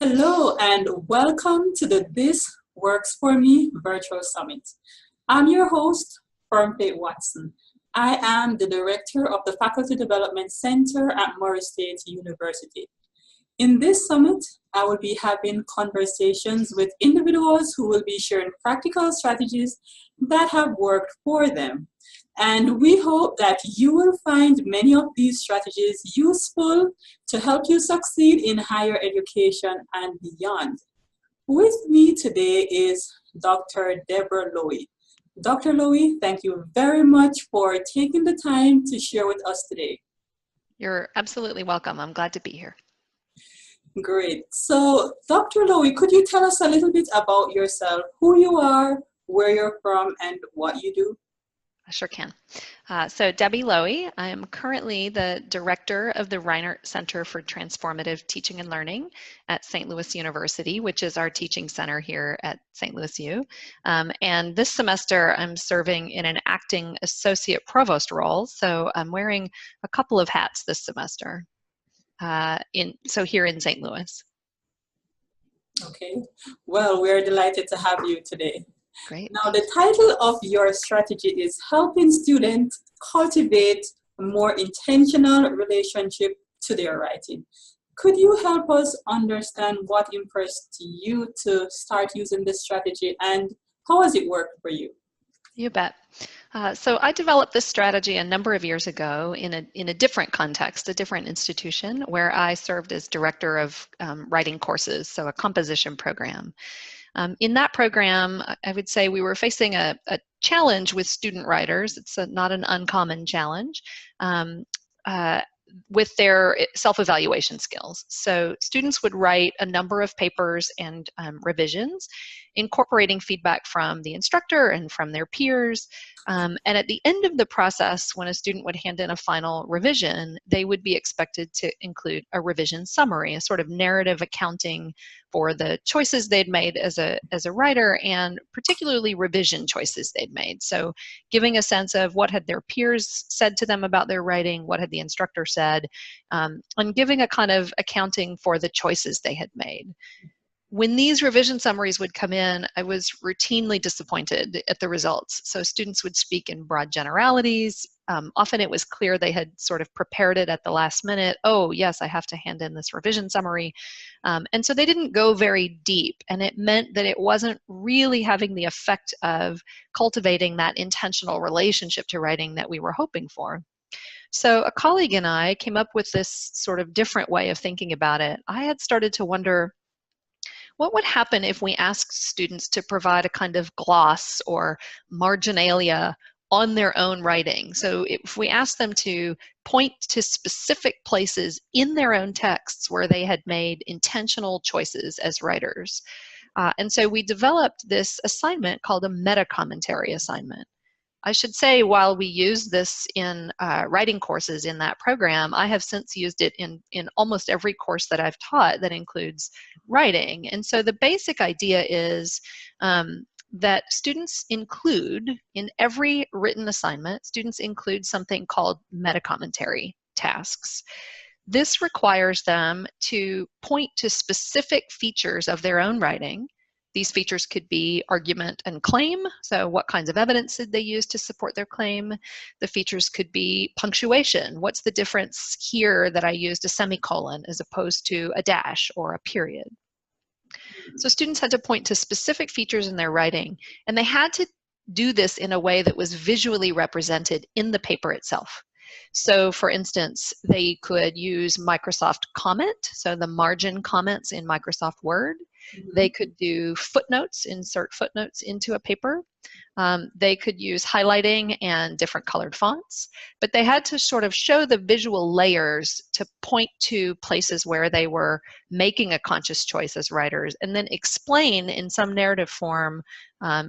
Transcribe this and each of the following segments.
Hello and welcome to the This Works For Me Virtual Summit. I'm your host, Fernplate Watson. I am the Director of the Faculty Development Center at Murray State University. In this summit, I will be having conversations with individuals who will be sharing practical strategies that have worked for them. And we hope that you will find many of these strategies useful to help you succeed in higher education and beyond. With me today is Dr. Debra Lohe. Dr. Lohe, thank you very much for taking the time to share with us today. You're absolutely welcome. I'm glad to be here. Great. So, Dr. Lohe, could you tell us a little bit about yourself, who you are, where you're from, and what you do? I sure can. So Debbie Lohe, I am currently the director of the Reinert Center for Transformative Teaching and Learning at St. Louis University, which is our teaching center here at St. Louis U. And this semester, I'm serving in an acting associate provost role. So I'm wearing a couple of hats this semester here in St. Louis. Okay. Well, we're delighted to have you today. Great. Now, the title of your strategy is Helping Students Cultivate a More Intentional Relationship to Their Writing. Could you help us understand what impressed you to start using this strategy and how has it worked for you? You bet. So I developed this strategy a number of years ago in a different context, a different institution, where I served as director of writing courses, so a composition program. In that program, I would say we were facing a challenge with student writers. It's not an uncommon challenge with their self-evaluation skills. So students would write a number of papers and revisions, incorporating feedback from the instructor and from their peers. And at the end of the process, when a student would hand in a final revision, they would be expected to include a revision summary, a sort of narrative accounting for the choices they'd made as a writer, and particularly revision choices they'd made. So giving a sense of what had their peers said to them about their writing, what had the instructor said, and giving a kind of accounting for the choices they had made. When these revision summaries would come in, I was routinely disappointed at the results. So students would speak in broad generalities. Often it was clear they had sort of prepared it at the last minute. Oh, yes, I have to hand in this revision summary. And so they didn't go very deep. And it meant that it wasn't really having the effect of cultivating that intentional relationship to writing that we were hoping for. So a colleague and I came up with this sort of different way of thinking about it. I had started to wonder, what would happen if we asked students to provide a kind of gloss or marginalia on their own writing? So if we asked them to point to specific places in their own texts where they had made intentional choices as writers. And so we developed this assignment called a MetaCommentary Assignment. I should say, while we use this in writing courses in that program, I have since used it in almost every course that I've taught that includes writing. And so the basic idea is that students include, in every written assignment, students include something called metacommentary tasks. This requires them to point to specific features of their own writing. These features could be argument and claim. So what kinds of evidence did they use to support their claim? The features could be punctuation. What's the difference here that I used a semicolon as opposed to a dash or a period? So students had to point to specific features in their writing, and they had to do this in a way that was visually represented in the paper itself. So for instance, they could use Microsoft Comment, so the margin comments in Microsoft Word. They could do footnotes, insert footnotes into a paper. They could use highlighting and different colored fonts, but they had to sort of show the visual layers to point to places where they were making a conscious choice as writers, and then explain in some narrative form,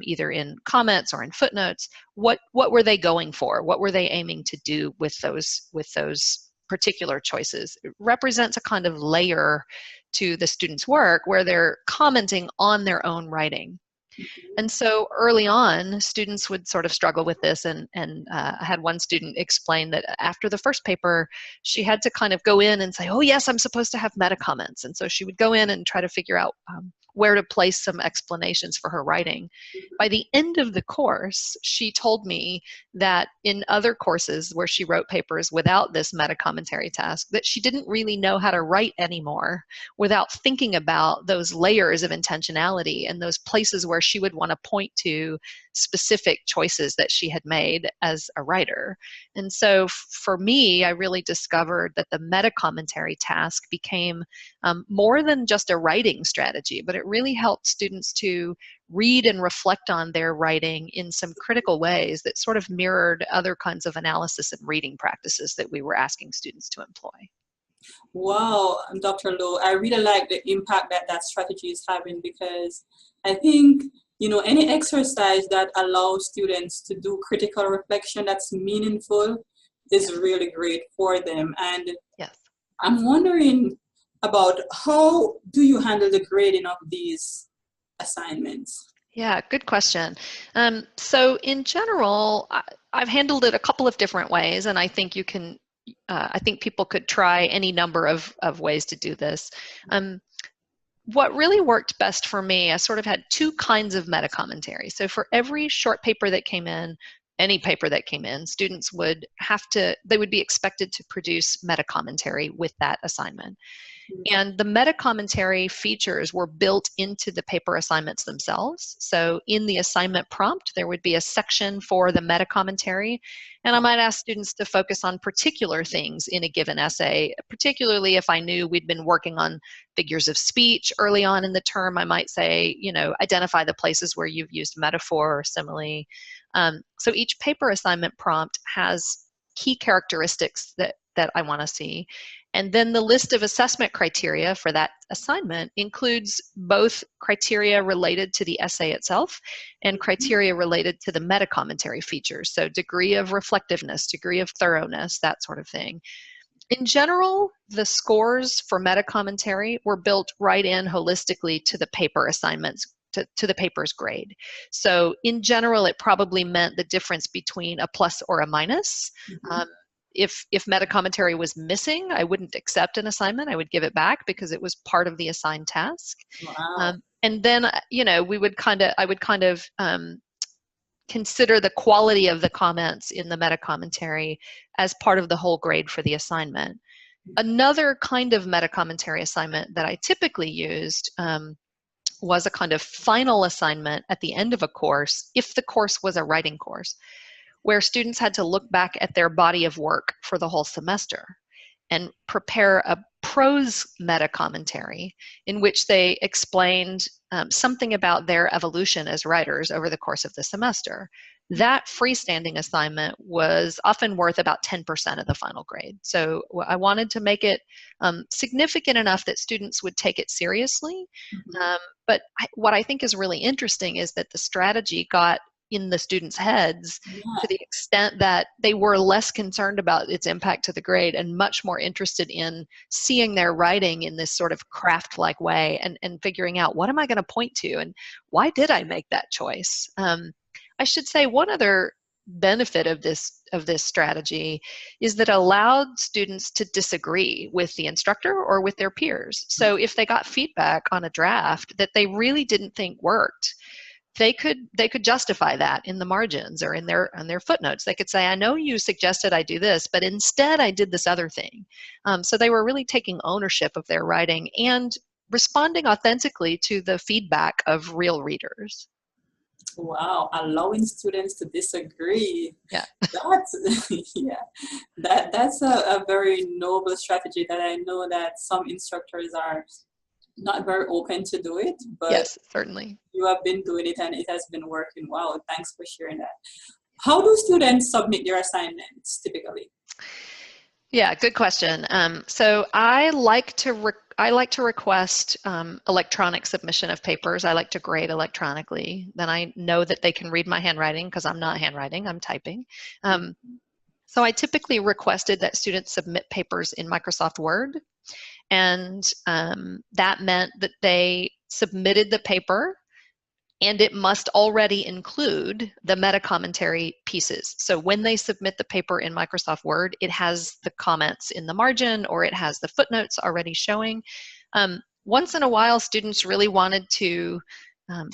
either in comments or in footnotes, what were they going for? What were they aiming to do with those particular choices? It represents a kind of layer to the student's work where they're commenting on their own writing. And so early on, students would sort of struggle with this, and I had one student explain that after the first paper, she had to kind of go in and say, oh yes, I'm supposed to have meta comments. And so she would go in and try to figure out where to place some explanations for her writing. By the end of the course, she told me that in other courses where she wrote papers without this meta commentary task, that she didn't really know how to write anymore without thinking about those layers of intentionality and those places where she would want to point to specific choices that she had made as a writer. And so for me, I really discovered that the meta commentary task became more than just a writing strategy, but it really helped students to read and reflect on their writing in some critical ways that sort of mirrored other kinds of analysis and reading practices that we were asking students to employ. Wow, Dr. Lohe, I really like the impact that that strategy is having, because I think, you know, any exercise that allows students to do critical reflection that's meaningful is really great for them. And yes, I'm wondering about, how do you handle the grading of these assignments? Yeah, good question. So in general, I've handled it a couple of different ways, and I think you can, I think people could try any number of ways to do this. What really worked best for me, I sort of had two kinds of meta commentary. So for every short paper that came in, any paper that came in, students would they would be expected to produce meta commentary with that assignment. And the meta commentary features were built into the paper assignments themselves. So in the assignment prompt, there would be a section for the meta commentary. And I might ask students to focus on particular things in a given essay, particularly if I knew we'd been working on figures of speech early on in the term. I might say, you know, identify the places where you've used metaphor or simile. So each paper assignment prompt has key characteristics that I want to see. And then the list of assessment criteria for that assignment includes both criteria related to the essay itself and criteria related to the meta commentary features. So degree of reflectiveness, degree of thoroughness, that sort of thing. In general, the scores for meta commentary were built right in holistically to the paper assignments, to the paper's grade. So in general, it probably meant the difference between a plus or a minus. If meta commentary was missing, I wouldn't accept an assignment. I would give it back because it was part of the assigned task. Wow. And then, you know, I would kind of consider the quality of the comments in the meta commentary as part of the whole grade for the assignment. Another kind of meta commentary assignment that I typically used was a kind of final assignment at the end of a course, if the course was a writing course, where students had to look back at their body of work for the whole semester and prepare a prose meta commentary in which they explained something about their evolution as writers over the course of the semester. That freestanding assignment was often worth about 10% of the final grade. So I wanted to make it significant enough that students would take it seriously. But what I think is really interesting is that the strategy got in the students' heads to the extent that they were less concerned about its impact to the grade and much more interested in seeing their writing in this sort of craft-like way and figuring out, what am I going to point to and why did I make that choice? I should say one other benefit of this strategy is that it allowed students to disagree with the instructor or with their peers. So if they got feedback on a draft that they really didn't think worked, they could justify that in the margins or in their footnotes. They could say, I know you suggested I do this, but instead I did this other thing. So they were really taking ownership of their writing and responding authentically to the feedback of real readers. Wow, allowing students to disagree. Yeah. That's that's a very noble strategy that I know that some instructors are not very open to do it, but yes, certainly. you have been doing it and it has been working. Wow, thanks for sharing that. How do students submit their assignments typically? Yeah, good question. So I like to request electronic submission of papers. I like to grade electronically. Then I know that they can read my handwriting because I'm not handwriting, I'm typing. So I typically requested that students submit papers in Microsoft Word. And that meant that they submitted the paper And it must already include the meta-commentary pieces. So when they submit the paper in Microsoft Word, it has the comments in the margin, or it has the footnotes already showing. Once in a while, students really wanted to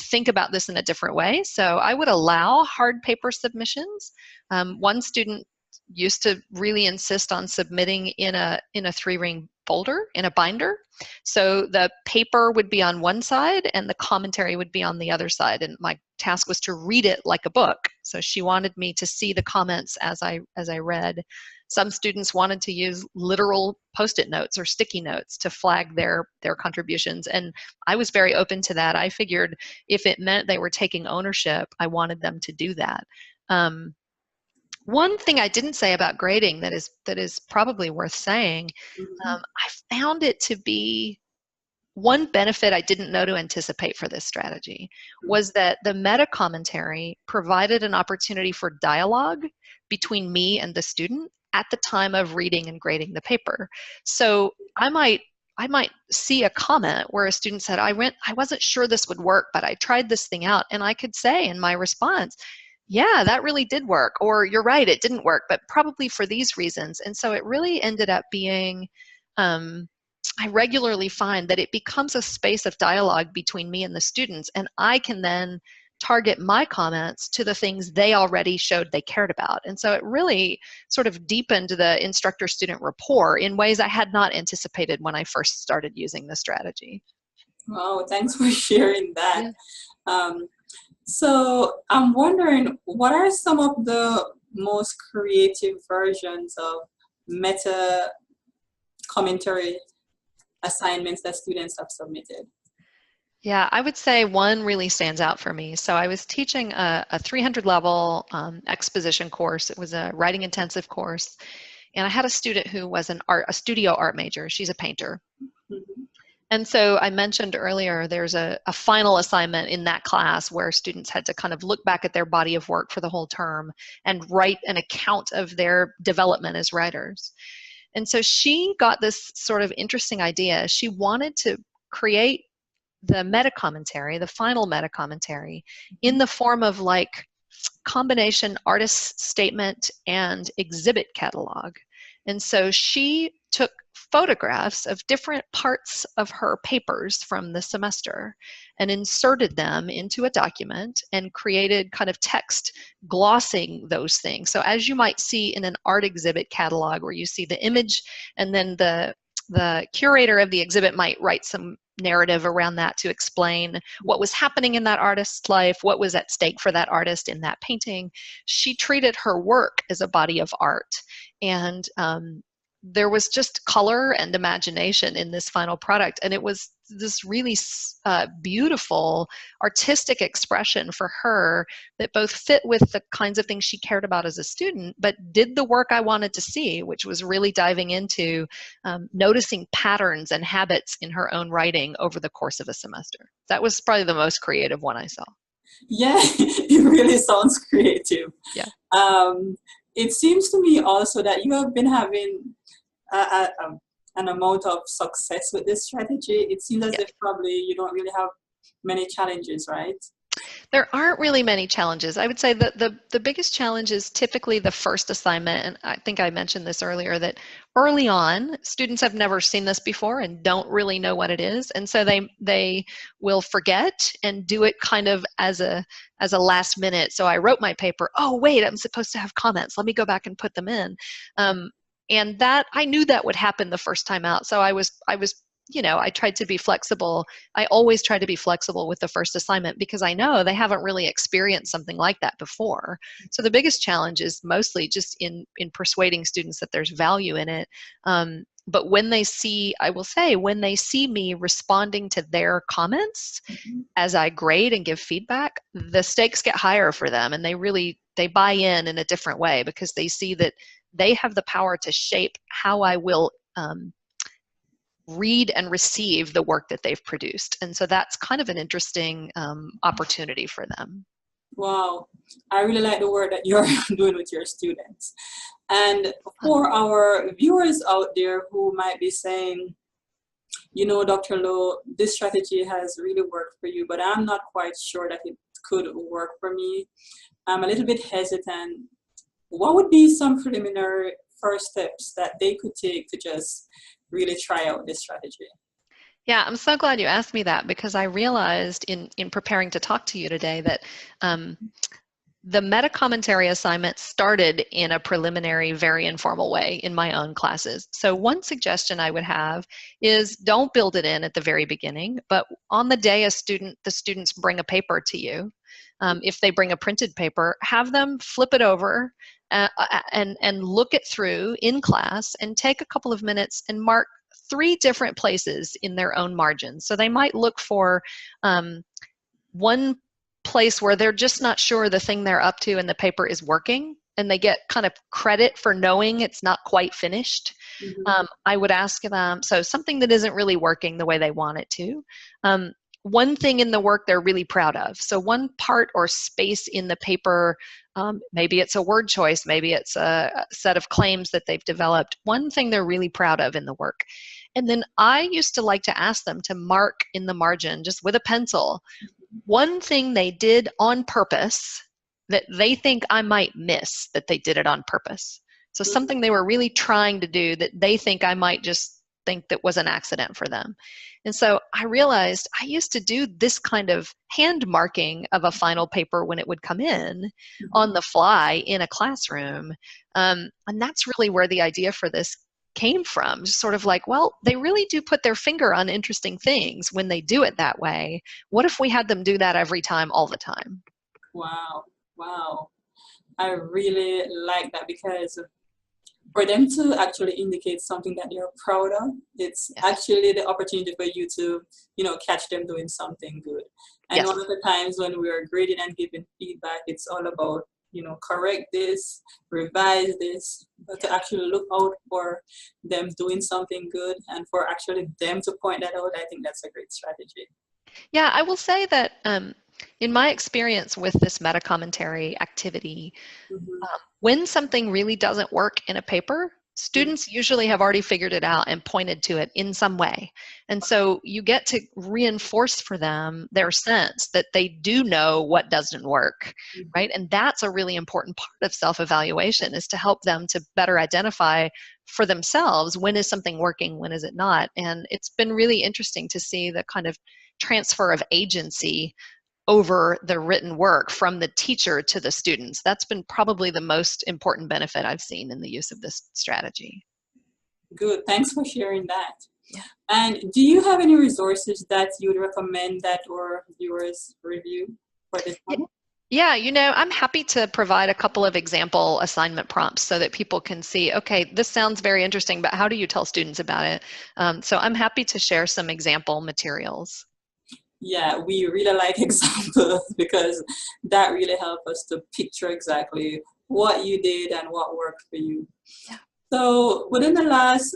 think about this in a different way. So I would allow hard paper submissions. One student used to really insist on submitting in a 3-ring folder, in a binder. So the paper would be on one side and the commentary would be on the other side. And my task was to read it like a book. So she wanted me to see the comments as I read. Some students wanted to use literal Post-it notes or sticky notes to flag their contributions. And I was very open to that. I figured if it meant they were taking ownership, I wanted them to do that. One thing I didn't say about grading that is probably worth saying, I found it to be one benefit I didn't know to anticipate for this strategy was that the meta commentary provided an opportunity for dialogue between me and the student at the time of reading and grading the paper. So I might see a comment where a student said, I wasn't sure this would work, but I tried this thing out. And I could say in my response, yeah, that really did work. Or you're right, it didn't work, but probably for these reasons. And so it really ended up being, I regularly find that it becomes a space of dialogue between me and the students, and I can then target my comments to the things they already showed they cared about. And so it really sort of deepened the instructor-student rapport in ways I had not anticipated when I first started using the strategy. Wow, thanks for sharing that. Yeah. So I'm wondering, what are some of the most creative versions of meta commentary assignments that students have submitted? Yeah, I would say one really stands out for me. So I was teaching a 300 level exposition course. It was a writing intensive course. And I had a student who was a studio art major. She's a painter. Mm-hmm. And so I mentioned earlier, there's a final assignment in that class where students had to kind of look back at their body of work for the whole term and write an account of their development as writers. And so she got this sort of interesting idea. She wanted to create the meta-commentary, the final meta-commentary, in the form of like combination artist statement and exhibit catalog. And so she took photographs of different parts of her papers from the semester and inserted them into a document and created kind of text glossing those things. So as you might see in an art exhibit catalog where you see the image and then the curator of the exhibit might write some narrative around that to explain what was happening in that artist's life, what was at stake for that artist in that painting. She treated her work as a body of art. And there was just color and imagination in this final product. And it was this really beautiful artistic expression for her that both fit with the kinds of things she cared about as a student, but did the work I wanted to see, which was really diving into noticing patterns and habits in her own writing over the course of a semester. That was probably the most creative one I saw. Yeah, it really sounds creative. Yeah. It seems to me also that you have been having an amount of success with this strategy. It seems as if probably you don't really have many challenges, right? There aren't really many challenges. I would say that the biggest challenge is typically the first assignment, and I think I mentioned this earlier, that early on, students have never seen this before and don't really know what it is, and so they will forget and do it kind of as a last minute. So I wrote my paper, oh wait, I'm supposed to have comments, let me go back and put them in. And that, I knew that would happen the first time out, so I was I tried to be flexible. I always try to be flexible with the first assignment because I know they haven't really experienced something like that before. So the biggest challenge is mostly just in persuading students that there's value in it. But when they see, I will say, when they see me responding to their comments as I grade and give feedback, the stakes get higher for them, and they buy in a different way because they see that they have the power to shape how I will read and receive the work that they've produced. And so that's kind of an interesting opportunity for them. Wow, I really like the work that you're doing with your students. And for our viewers out there who might be saying, you know, Dr. Lowe, this strategy has really worked for you, but I'm not quite sure that it could work for me. I'm a little bit hesitant. What would be some preliminary first steps that they could take to just really try out this strategy? Yeah, I'm so glad you asked me that, because I realized in preparing to talk to you today that the MetaCommentary assignment started in a preliminary, very informal way in my own classes. So one suggestion I would have is don't build it in at the very beginning, but on the day the students bring a paper to you, if they bring a printed paper, have them flip it over and look it through in class and take a couple of minutes and mark 3 different places in their own margins. So they might look for one place where they're just not sure the thing they're up to and the paper is working, and they get kind of credit for knowing it's not quite finished. I would ask them, so something that isn't really working the way they want it to. One thing in the work they're really proud of. So one part or space in the paper, maybe it's a word choice, maybe it's a set of claims that they've developed, one thing they're really proud of in the work. And then I used to like to ask them to mark in the margin, just with a pencil, one thing they did on purpose that they think I might miss that they did it on purpose. So something they were really trying to do that they think I might just think that was an accident for them. And so I realized I used to do this kind of hand marking of a final paper when it would come in on the fly in a classroom. And that's really where the idea for this came from. Just sort of like, well, they really do put their finger on interesting things when they do it that way. What if we had them do that every time, all the time? Wow, wow. I really like that, because for them to actually indicate something that they're proud of, it's actually the opportunity for you to, you know, catch them doing something good. And one of the times when we're grading and giving feedback, it's all about, you know, correct this, revise this, but to actually look out for them doing something good and for actually them to point that out, I think that's a great strategy. Yeah, I will say that in my experience with this meta-commentary activity, when something really doesn't work in a paper, students usually have already figured it out and pointed to it in some way. And so you get to reinforce for them their sense that they do know what doesn't work, right? And that's a really important part of self-evaluation, is to help them to better identify for themselves, when is something working, when is it not? And it's been really interesting to see the kind of transfer of agency over the written work from the teacher to the students. That's been probably the most important benefit I've seen in the use of this strategy. Good, thanks for sharing that. Yeah. And do you have any resources that you would recommend that our viewers review for this one? Yeah, you know, I'm happy to provide a couple of example assignment prompts so that people can see, okay, this sounds very interesting, but how do you tell students about it? So I'm happy to share some example materials. Yeah, we really like examples, because that really helps us to picture exactly what you did and what worked for you. Yeah. So within the last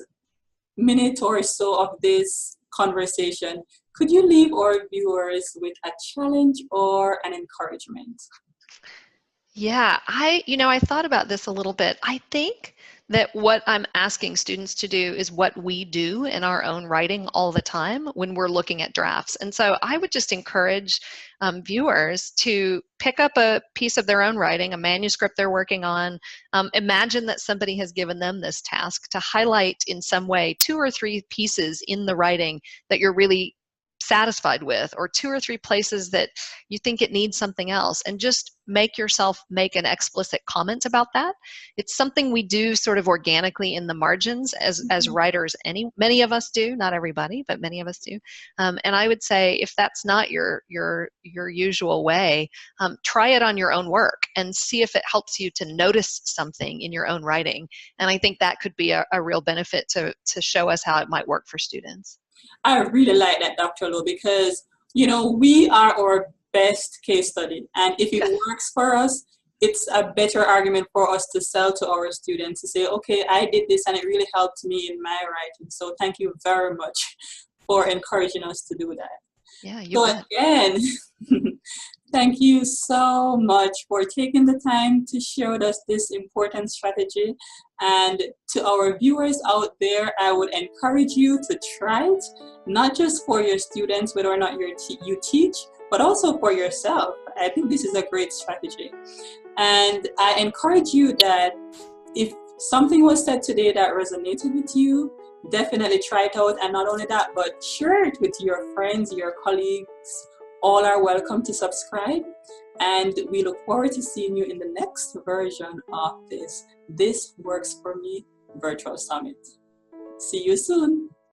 minute or so of this conversation, could you leave our viewers with a challenge or an encouragement? Yeah, I thought about this a little bit. I think that what I'm asking students to do is what we do in our own writing all the time when we're looking at drafts. And so I would just encourage viewers to pick up a piece of their own writing, a manuscript they're working on. Imagine that somebody has given them this task to highlight in some way 2 or 3 pieces in the writing that you're really satisfied with, or 2 or 3 places that you think it needs something else, and just make yourself make an explicit comment about that. It's something we do sort of organically in the margins as writers. Many of us do, not everybody, but many of us do. And I would say, if that's not your usual way, try it on your own work and see if it helps you to notice something in your own writing. And I think that could be a real benefit to show us how it might work for students. I really like that, Dr. Lowe, because, you know, we are our best case study. And if it works for us, it's a better argument for us to sell to our students, to say, okay, I did this and it really helped me in my writing. So thank you very much for encouraging us to do that. Yeah, you So bet. again, thank you so much for taking the time to share with us this important strategy. And to our viewers out there, I would encourage you to try it, not just for your students, whether or not you teach, but also for yourself. I think this is a great strategy. And I encourage you that if something was said today that resonated with you, definitely try it out. And not only that, but share it with your friends, your colleagues. All are welcome to subscribe. And we look forward to seeing you in the next version of this Works for Me virtual summit. See you soon.